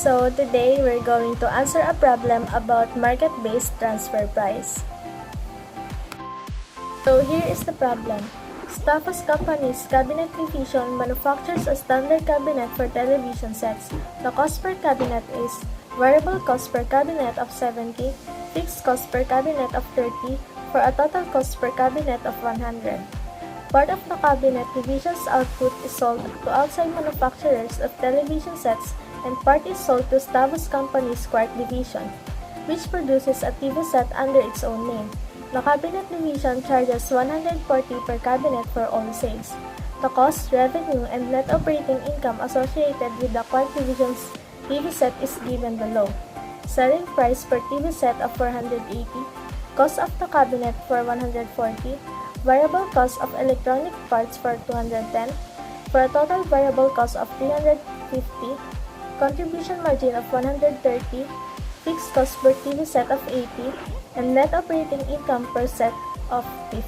So today we're going to answer a problem about market-based transfer price. So here is the problem. Stavos Company's cabinet division manufactures a standard cabinet for television sets. The cost per cabinet is variable cost per cabinet of 70, fixed cost per cabinet of 30, for a total cost per cabinet of 100. Part of the cabinet division's output is sold to outside manufacturers of television sets, and part is sold to Stavos Company's Quark division, which produces a TV set under its own name. The cabinet division charges 140 per cabinet for all sales. The cost, revenue, and net operating income associated with the Quark division's TV set is given below. Selling price per TV set of 480, cost of the cabinet for 140, variable cost of electronic parts for 210, for a total variable cost of 350, contribution margin of 130, fixed cost per TV set of 80, and net operating income per set of 50.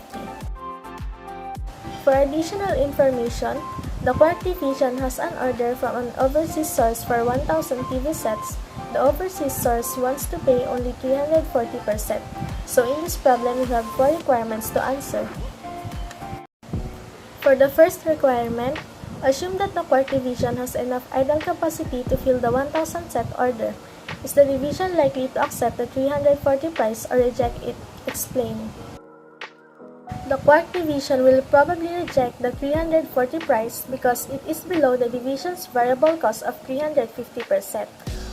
For additional information, the Quark division has an order from an overseas source for 1,000 TV sets. The overseas source wants to pay only 340 per set. So in this problem, we have 4 requirements to answer. For the first requirement, assume that the Quark division has enough idle capacity to fill the 1,000 set order. Is the division likely to accept the 340 price or reject it? Explain. The Quark division will probably reject the 340 price because it is below the division's variable cost of 350 per set.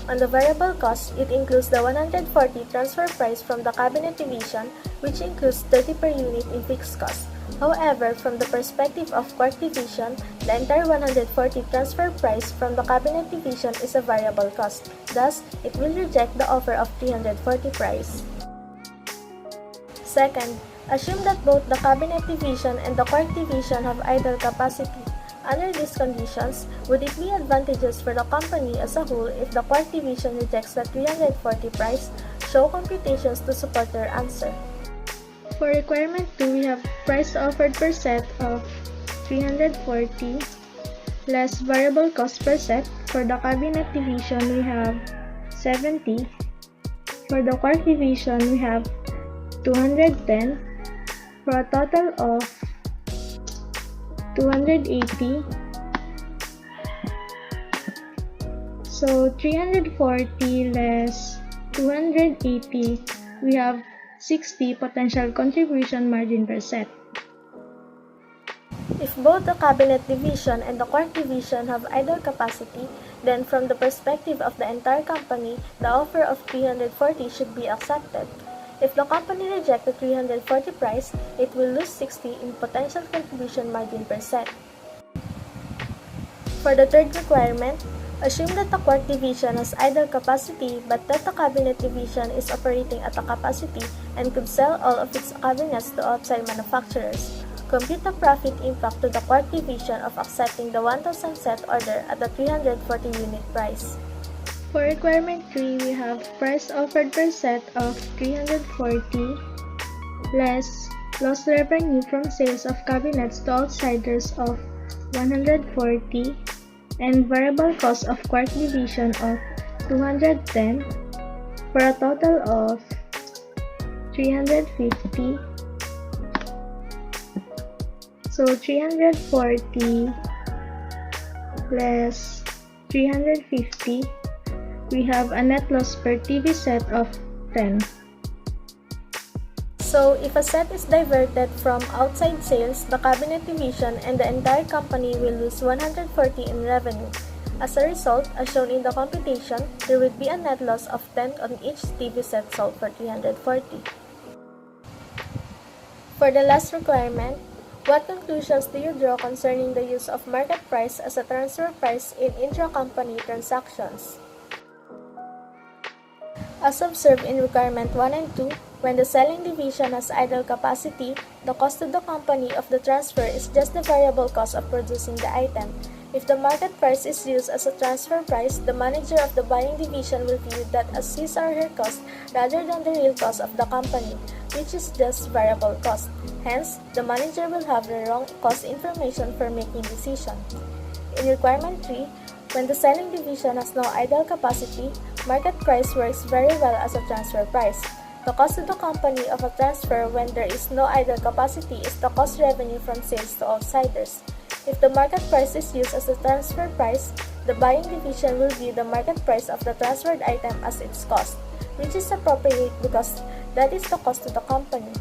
On the variable cost, it includes the 140 transfer price from the cabinet division, which includes 30 per unit in fixed cost. However, from the perspective of Quark division, the entire 140 transfer price from the cabinet division is a variable cost. Thus, it will reject the offer of 340 price. Second, assume that both the cabinet division and the Quark division have idle capacity. Under these conditions, would it be advantageous for the company as a whole if the Quark division rejects the 340 price? Show computations to support their answer. For requirement 2, we have price offered per set of 340 less variable cost per set. For the cabinet division, we have 70. For the Quark division, we have 210 for a total of 280. So 340 less 280, we have 60 potential contribution margin per set. If both the cabinet division and the Quark division have idle capacity, then from the perspective of the entire company, the offer of 340 should be accepted. If the company rejects the 340 price, it will lose 60 in potential contribution margin per set. For the third requirement, assume that the Quark division has idle capacity but that the cabinet division is operating at a capacity and could sell all of its cabinets to outside manufacturers. Compute the profit impact to the Quark division of accepting the 1,000 set order at the 340 unit price. For requirement 3, we have price offered per set of 340 less lost revenue from sales of cabinets to outsiders of 140 and variable cost of Quark division of 210 for a total of 350. So 340 less 350, we have a net loss per TV set of 10. So, if a set is diverted from outside sales, the cabinet division and the entire company will lose 140 in revenue. As a result, as shown in the computation, there would be a net loss of 10 on each TV set sold for 340. For the last requirement, what conclusions do you draw concerning the use of market price as a transfer price in intra-company transactions? As observed in requirement 1 and 2, when the selling division has idle capacity, the cost to the company of the transfer is just the variable cost of producing the item. If the market price is used as a transfer price, the manager of the buying division will view that as his or her cost rather than the real cost of the company, which is just variable cost. Hence, the manager will have the wrong cost information for making decision. In requirement 3, When the selling division has no idle capacity, market price works very well as a transfer price. The cost to the company of a transfer when there is no idle capacity is the cost revenue from sales to outsiders. If the market price is used as a transfer price, the buying division will view the market price of the transferred item as its cost, which is appropriate because that is the cost to the company.